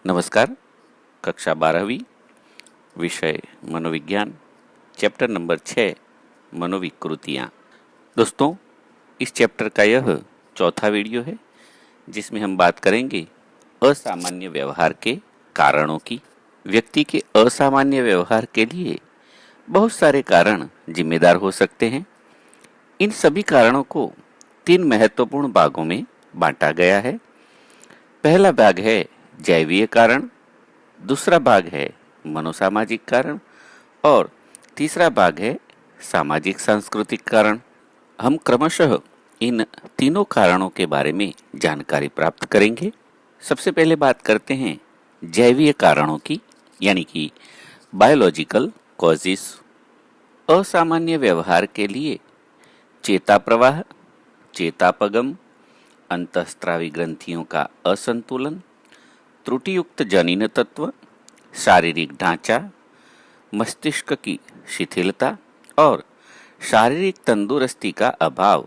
नमस्कार। कक्षा 12वीं, विषय मनोविज्ञान, चैप्टर नंबर 6 मनोविकृतियाँ। दोस्तों, इस चैप्टर का यह चौथा वीडियो है जिसमें हम बात करेंगे असामान्य व्यवहार के कारणों की। व्यक्ति के असामान्य व्यवहार के लिए बहुत सारे कारण जिम्मेदार हो सकते हैं। इन सभी कारणों को 3 महत्वपूर्ण भागों में बांटा गया है। पहला भाग है जैवीय कारण, दूसरा भाग है मनोसामाजिक कारण और तीसरा भाग है सामाजिक सांस्कृतिक कारण। हम क्रमशः इन तीनों कारणों के बारे में जानकारी प्राप्त करेंगे। सबसे पहले बात करते हैं जैवीय कारणों की, यानी कि बायोलॉजिकल कॉजेस। असामान्य व्यवहार के लिए चेता प्रवाह, चेतापगम, अंतःस्रावी ग्रंथियों का असंतुलन, त्रुटियुक्त जनिन तत्व, शारीरिक ढांचा, मस्तिष्क की शिथिलता और शारीरिक तंदुरुस्ती का अभाव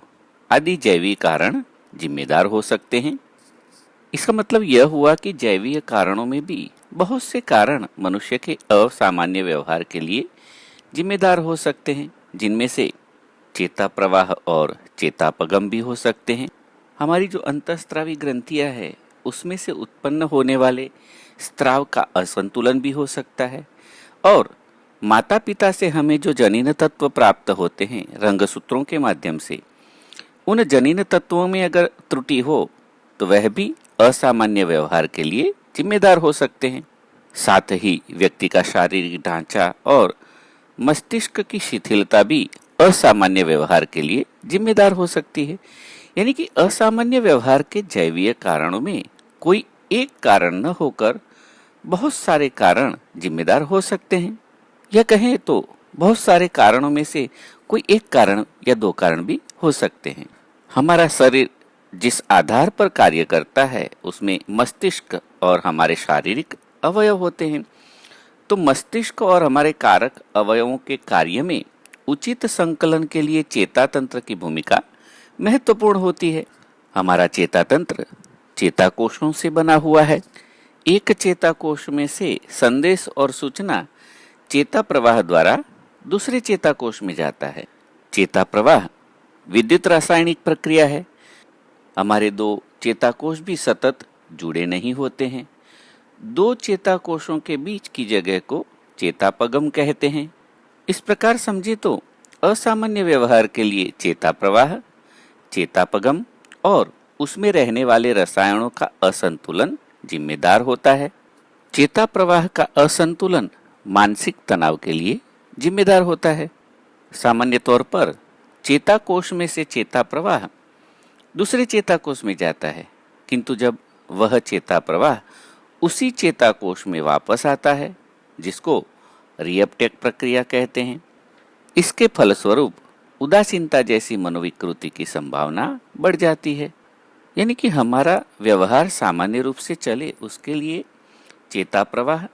आदि जैविक कारण जिम्मेदार हो सकते हैं। इसका मतलब यह हुआ कि जैवीय कारणों में भी बहुत से कारण मनुष्य के असामान्य व्यवहार के लिए जिम्मेदार हो सकते हैं, जिनमें से चेता प्रवाह और चेतापगम भी हो सकते हैं। हमारी जो अंतःस्रावी ग्रंथियां है उसमें से उत्पन्न होने वाले स्राव का असंतुलन भी हो सकता है और माता पिता से हमें जो जनिन तत्व प्राप्त होते हैं रंगसूत्रों के माध्यम से, उन जनिन तत्वों में अगर त्रुटि हो तो वह भी असामान्य व्यवहार के लिए जिम्मेदार हो सकते हैं। साथ ही व्यक्ति का शारीरिक ढांचा और मस्तिष्क की शिथिलता भी असामान्य व्यवहार के लिए जिम्मेदार हो सकती है। यानी कि असामान्य व्यवहार के जैवीय कारणों में कोई एक कारण न होकर बहुत सारे कारण जिम्मेदार हो सकते हैं, या कहें तो बहुत सारे कारणों में से कोई एक कारण या 2 कारण भी हो सकते हैं। हमारा शरीर जिस आधार पर कार्य करता है उसमें मस्तिष्क और हमारे शारीरिक अवयव होते हैं। तो मस्तिष्क और हमारे कारक अवयवों के कार्य में उचित संकलन के लिए चेता तंत्र की भूमिका महत्वपूर्ण होती है। हमारा चेता तंत्र चेताकोषों से बना हुआ है। एक चेताकोष में से संदेश और सूचना चेता प्रवाह द्वारा दूसरे चेताकोष में जाता है। चेता प्रवाह विद्युत रासायनिक प्रक्रिया है। हमारे 2 चेताकोष भी सतत जुड़े नहीं होते हैं। 2 चेताकोषों के बीच की जगह को चेतापगम कहते हैं। इस प्रकार समझे तो असामान्य व्यवहार के लिए चेता प्रवाह, चेतापगम और उसमें रहने वाले रसायनों का असंतुलन जिम्मेदार होता है। चेता प्रवाह का असंतुलन मानसिक तनाव के लिए जिम्मेदार होता है। सामान्य तौर पर चेताकोष में से चेता प्रवाह दूसरे चेताकोष में जाता है, किंतु जब वह चेता प्रवाह उसी चेताकोष में वापस आता है, जिसको रीअपटेक प्रक्रिया कहते हैं, इसके फलस्वरूप उदासीनता जैसी मनोविकृति की संभावना बढ़ जाती है। यानी कि हमारा व्यवहार सामान्य रूप से चले उसके लिए चेता प्रवाह,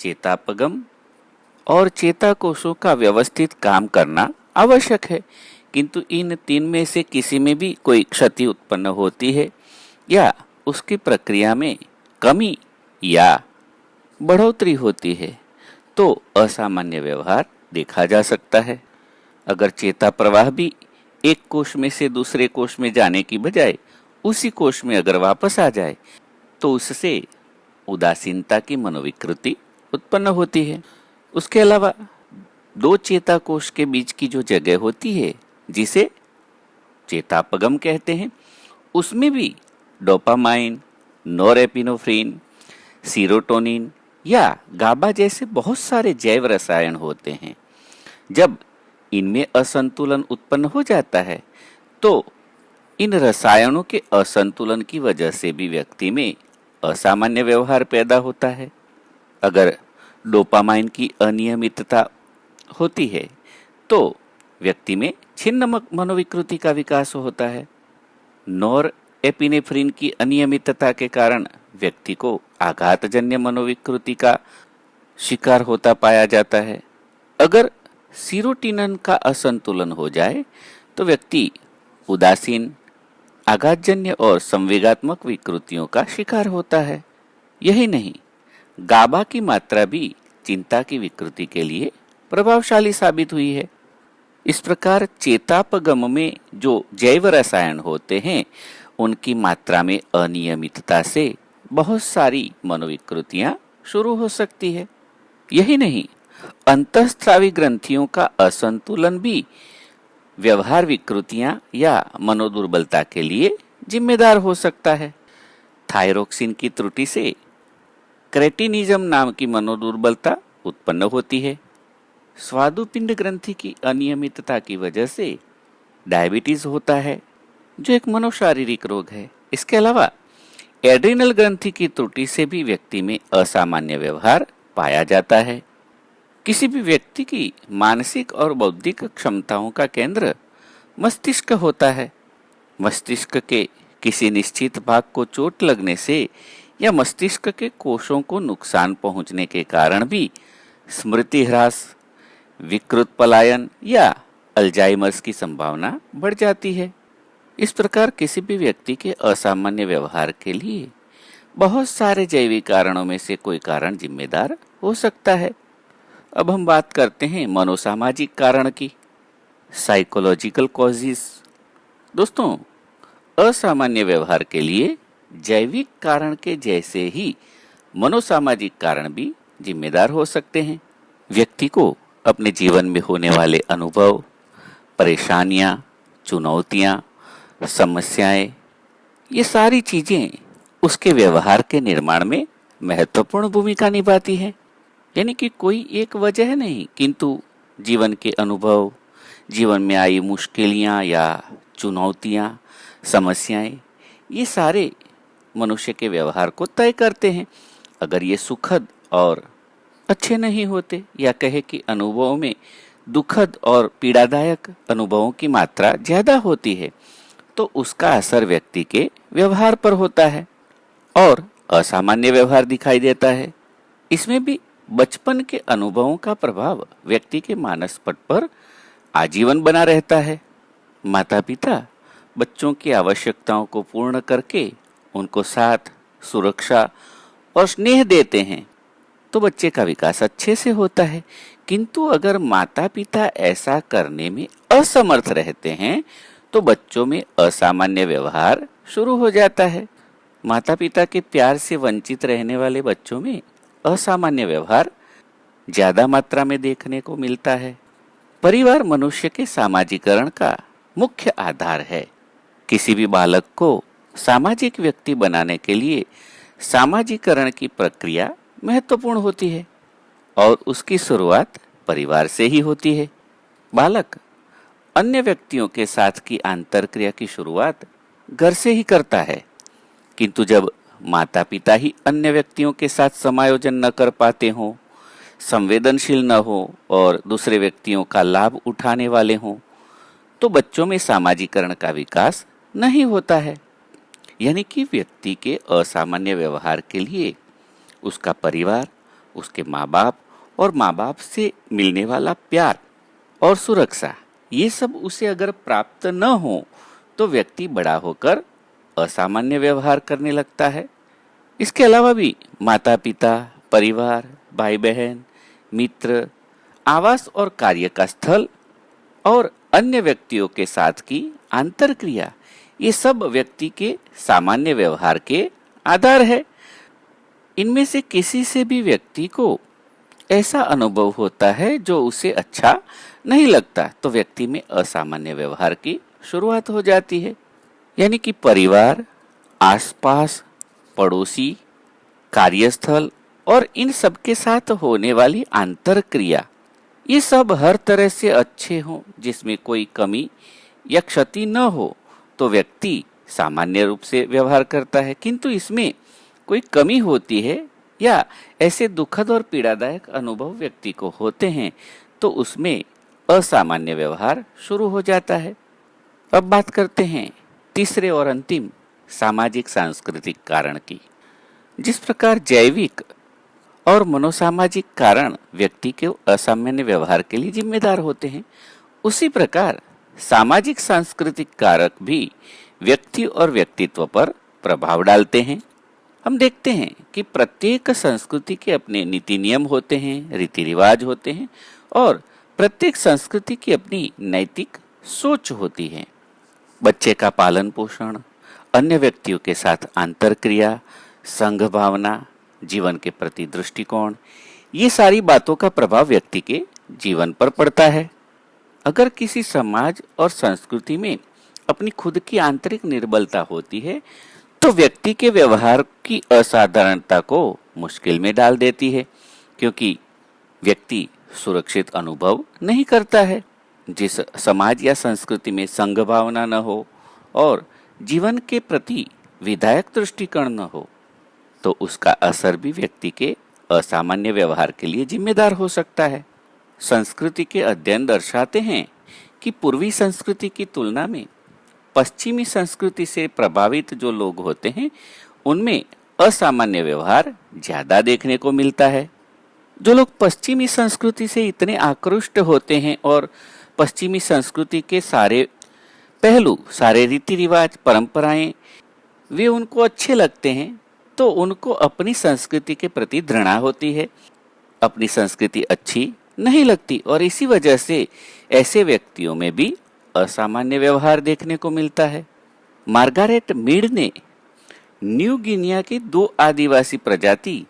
चेतापगम और चेताकोषों का व्यवस्थित काम करना आवश्यक है। किंतु इन 3 में से किसी में भी कोई क्षति उत्पन्न होती है या उसकी प्रक्रिया में कमी या बढ़ोतरी होती है तो असामान्य व्यवहार देखा जा सकता है। अगर चेता प्रवाह भी एक कोष में से दूसरे कोष में जाने की बजाय उसी कोष में अगर वापस आ जाए तो उससे उदासीनता की मनोविकृति उत्पन्न होती है। उसके अलावा 2 चेताकोष के बीच की जो जगह होती है जिसे चेतापगम कहते हैं, उसमें भी डोपामाइन, नोरेपिनेफ्रिन, सीरोटोनिन या गाबा जैसे बहुत सारे जैव रसायन होते हैं। जब इनमें असंतुलन उत्पन्न हो जाता है तो इन रसायनों के असंतुलन की वजह से भी व्यक्ति में असामान्य व्यवहार पैदा होता है। अगर डोपामाइन की अनियमितता होती है तो व्यक्ति में छिन्न मनोविकृति का विकास होता है। नोरएपिनेफ्रिन की अनियमितता के कारण व्यक्ति को आघातजन्य मनोविकृति का शिकार होता पाया जाता है। अगर सीरोटिनिन का असंतुलन हो जाए तो व्यक्ति उदासीन, आघातजन्य और संवेगात्मक विकृतियों का शिकार होता है। यही नहीं, गाबा की मात्रा भी चिंता की विकृति के लिए प्रभावशाली साबित हुई है। इस प्रकार चेतापगम में जो जैव रसायन होते हैं उनकी मात्रा में अनियमितता से बहुत सारी मनोविकृतियां शुरू हो सकती है। यही नहीं, अंतःस्रावी ग्रंथियों का असंतुलन भी व्यवहार विकृतियां या मनोदुर्बलता के लिए जिम्मेदार हो सकता है। थायरोक्सिन की त्रुटि से क्रेटिनिज्म नाम की मनोदुर्बलता उत्पन्न होती है। स्वादुपिंड ग्रंथि की अनियमितता की वजह से डायबिटीज होता है, जो एक मनोशारीरिक रोग है। इसके अलावा एड्रिनल ग्रंथि की त्रुटि से भी व्यक्ति में असामान्य व्यवहार पाया जाता है। किसी भी व्यक्ति की मानसिक और बौद्धिक क्षमताओं का केंद्र मस्तिष्क होता है। मस्तिष्क के किसी निश्चित भाग को चोट लगने से या मस्तिष्क के कोषों को नुकसान पहुंचने के कारण भी स्मृति ह्रास, विकृत पलायन या अल्जाइमर्स की संभावना बढ़ जाती है। इस प्रकार किसी भी व्यक्ति के असामान्य व्यवहार के लिए बहुत सारे जैविक कारणों में से कोई कारण जिम्मेदार हो सकता है। अब हम बात करते हैं मनोसामाजिक कारण की, साइकोलॉजिकल कॉजेस। दोस्तों, असामान्य व्यवहार के लिए जैविक कारण के जैसे ही मनोसामाजिक कारण भी जिम्मेदार हो सकते हैं। व्यक्ति को अपने जीवन में होने वाले अनुभव, परेशानियां, चुनौतियां, समस्याएं, ये सारी चीजें उसके व्यवहार के निर्माण में महत्वपूर्ण भूमिका निभाती है। यानी कि कोई एक वजह नहीं, किंतु जीवन के अनुभव, जीवन में आई मुश्किलियां या चुनौतियां, समस्याएं, ये सारे मनुष्य के व्यवहार को तय करते हैं। अगर ये सुखद और अच्छे नहीं होते, या कहे कि अनुभवों में दुखद और पीड़ादायक अनुभवों की मात्रा ज्यादा होती है, तो उसका असर व्यक्ति के व्यवहार पर होता है और असामान्य व्यवहार दिखाई देता है। इसमें भी बचपन के अनुभवों का प्रभाव व्यक्ति के मानस पट पर आजीवन बना रहता है। माता पिता बच्चों की आवश्यकताओं को पूर्ण करके उनको साथ, सुरक्षा और स्नेह देते हैं तो बच्चे का विकास अच्छे से होता है। किंतु अगर माता पिता ऐसा करने में असमर्थ रहते हैं तो बच्चों में असामान्य व्यवहार शुरू हो जाता है। माता पिता के प्यार से वंचित रहने वाले बच्चों में असामान्य व्यवहार ज्यादा मात्रा में देखने को मिलता है। परिवार मनुष्य के सामाजिकरण का मुख्य आधार है। किसी भी बालक को सामाजिक व्यक्ति बनाने के लिए सामाजिकरण की प्रक्रिया महत्वपूर्ण होती है और उसकी शुरुआत परिवार से ही होती है। बालक अन्य व्यक्तियों के साथ की आंतरक्रिया की शुरुआत घर से ही करता है, किंतु जब माता पिता ही अन्य व्यक्तियों के साथ समायोजन न कर पाते हों, संवेदनशील न हो और दूसरे व्यक्तियों का लाभ उठाने वाले हों, तो बच्चों में सामाजिकरण का विकास नहीं होता है। यानी कि व्यक्ति के असामान्य व्यवहार के लिए उसका परिवार, उसके माँ बाप और माँ बाप से मिलने वाला प्यार और सुरक्षा, ये सब उसे अगर प्राप्त न हो तो व्यक्ति बड़ा होकर असामान्य व्यवहार करने लगता है। इसके अलावा भी माता पिता, परिवार, भाई बहन, मित्र, आवास और कार्य का स्थल और अन्य व्यक्तियों के साथ की आंतरक्रिया, ये सब व्यक्ति के सामान्य व्यवहार के आधार है। इनमें से किसी से भी व्यक्ति को ऐसा अनुभव होता है जो उसे अच्छा नहीं लगता, तो व्यक्ति में असामान्य व्यवहार की शुरुआत हो जाती है। यानी कि परिवार, आसपास, पड़ोसी, कार्यस्थल और इन सब के साथ होने वाली आंतरक्रिया, ये सब हर तरह से अच्छे हों, जिसमें कोई कमी या क्षति न हो, तो व्यक्ति सामान्य रूप से व्यवहार करता है। किंतु इसमें कोई कमी होती है या ऐसे दुखद और पीड़ादायक अनुभव व्यक्ति को होते हैं तो उसमें असामान्य व्यवहार शुरू हो जाता है। अब बात करते हैं तीसरे और अंतिम सामाजिक सांस्कृतिक कारण की। जिस प्रकार जैविक और मनोसामाजिक कारण व्यक्ति के असामान्य व्यवहार के लिए जिम्मेदार होते हैं, उसी प्रकार सामाजिक सांस्कृतिक कारक भी व्यक्ति और व्यक्तित्व पर प्रभाव डालते हैं। हम देखते हैं कि प्रत्येक संस्कृति के अपने नीति नियम होते हैं, रीति रिवाज होते हैं और प्रत्येक संस्कृति की अपनी नैतिक सोच होती है। बच्चे का पालन पोषण, अन्य व्यक्तियों के साथ अंतरक्रिया, संघ भावना, जीवन के प्रति दृष्टिकोण, ये सारी बातों का प्रभाव व्यक्ति के जीवन पर पड़ता है। अगर किसी समाज और संस्कृति में अपनी खुद की आंतरिक निर्बलता होती है तो व्यक्ति के व्यवहार की असाधारणता को मुश्किल में डाल देती है, क्योंकि व्यक्ति सुरक्षित अनुभव नहीं करता है। जिस समाज या संस्कृति में संघ भावना न हो और जीवन के प्रति विधायक दृष्टिकोण न हो तो उसका असर भी व्यक्ति के असामान्य व्यवहार के लिए जिम्मेदार हो सकता है। संस्कृति के अध्ययन दर्शाते हैं कि पूर्वी संस्कृति की तुलना में पश्चिमी संस्कृति से प्रभावित जो लोग होते हैं उनमें असामान्य व्यवहार ज्यादा देखने को मिलता है। जो लोग पश्चिमी संस्कृति से इतने आकृष्ट होते हैं और पश्चिमी संस्कृति के सारे पहलू, सारे रीति रिवाज, परंपराएं वे उनको अच्छे लगते हैं तो उनको अपनी संस्कृति के प्रति घृणा होती है, अपनी संस्कृति अच्छी नहीं लगती और इसी वजह से ऐसे व्यक्तियों में भी असामान्य व्यवहार देखने को मिलता है। मार्गारेट मीड ने न्यू गिनिया की 2 आदिवासी प्रजाति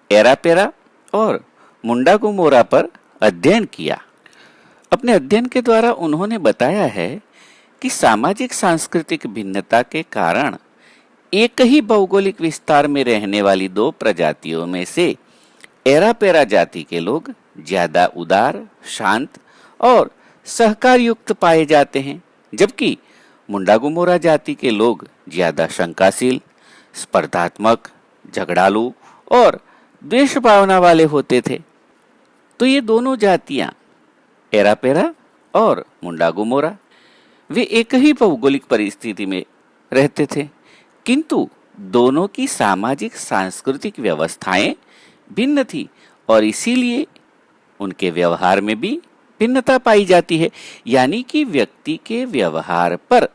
एरापेरा और मुंडागुमोरा पर अध्ययन किया। अपने अध्ययन के द्वारा उन्होंने बताया है कि सामाजिक सांस्कृतिक भिन्नता के कारण एक ही भौगोलिक विस्तार में रहने वाली 2 प्रजातियों में से एरापेरा जाति के लोग ज्यादा उदार, शांत और सहकार युक्त पाए जाते हैं, जबकि मुंडागुमोरा जाति के लोग ज्यादा शंकाशील, स्पर्धात्मक, झगड़ालू और द्वेष भावना वाले होते थे। तो ये दोनों जातियां, एरापेरा और मुंडागुमोरा, वे एक ही भौगोलिक परिस्थिति में रहते थे, किंतु दोनों की सामाजिक सांस्कृतिक व्यवस्थाएं भिन्न थी और इसीलिए उनके व्यवहार में भी भिन्नता पाई जाती है। यानी कि व्यक्ति के व्यवहार पर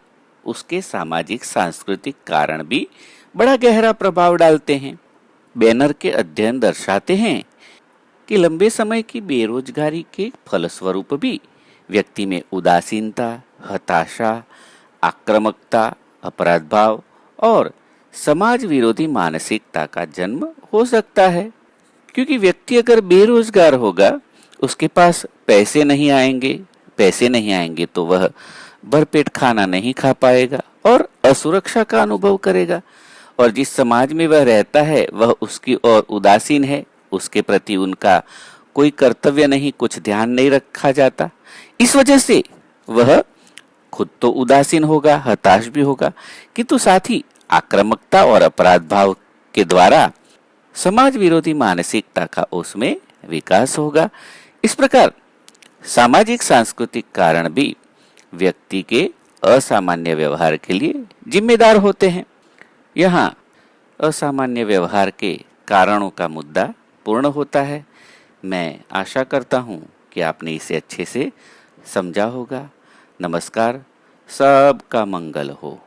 उसके सामाजिक सांस्कृतिक कारण भी बड़ा गहरा प्रभाव डालते हैं। बैनर के अध्ययन दर्शाते हैं कि लंबे समय की बेरोजगारी के फलस्वरूप भी व्यक्ति में उदासीनता, हताशा, आक्रामकता, अपराध भाव और समाज विरोधी मानसिकता का जन्म हो सकता है। क्योंकि व्यक्ति अगर बेरोजगार होगा, उसके पास पैसे नहीं आएंगे तो वह भरपेट खाना नहीं खा पाएगा और असुरक्षा का अनुभव करेगा और जिस समाज में वह रहता है वह उसकी ओर उदासीन है, उसके प्रति उनका कोई कर्तव्य नहीं, कुछ ध्यान नहीं रखा जाता। इस वजह से वह खुद तो उदासीन होगा, हताश भी होगा, किंतु साथ ही आक्रामकता और अपराध भाव के द्वारा समाज विरोधी मानसिकता का उसमें विकास होगा। इस प्रकार सामाजिक सांस्कृतिक कारण भी व्यक्ति के असामान्य व्यवहार के लिए जिम्मेदार होते हैं। यहाँ असामान्य व्यवहार के कारणों का मुद्दा पूर्ण होता है। मैं आशा करता हूँ कि आपने इसे अच्छे से समझा होगा। नमस्कार, सबका मंगल हो।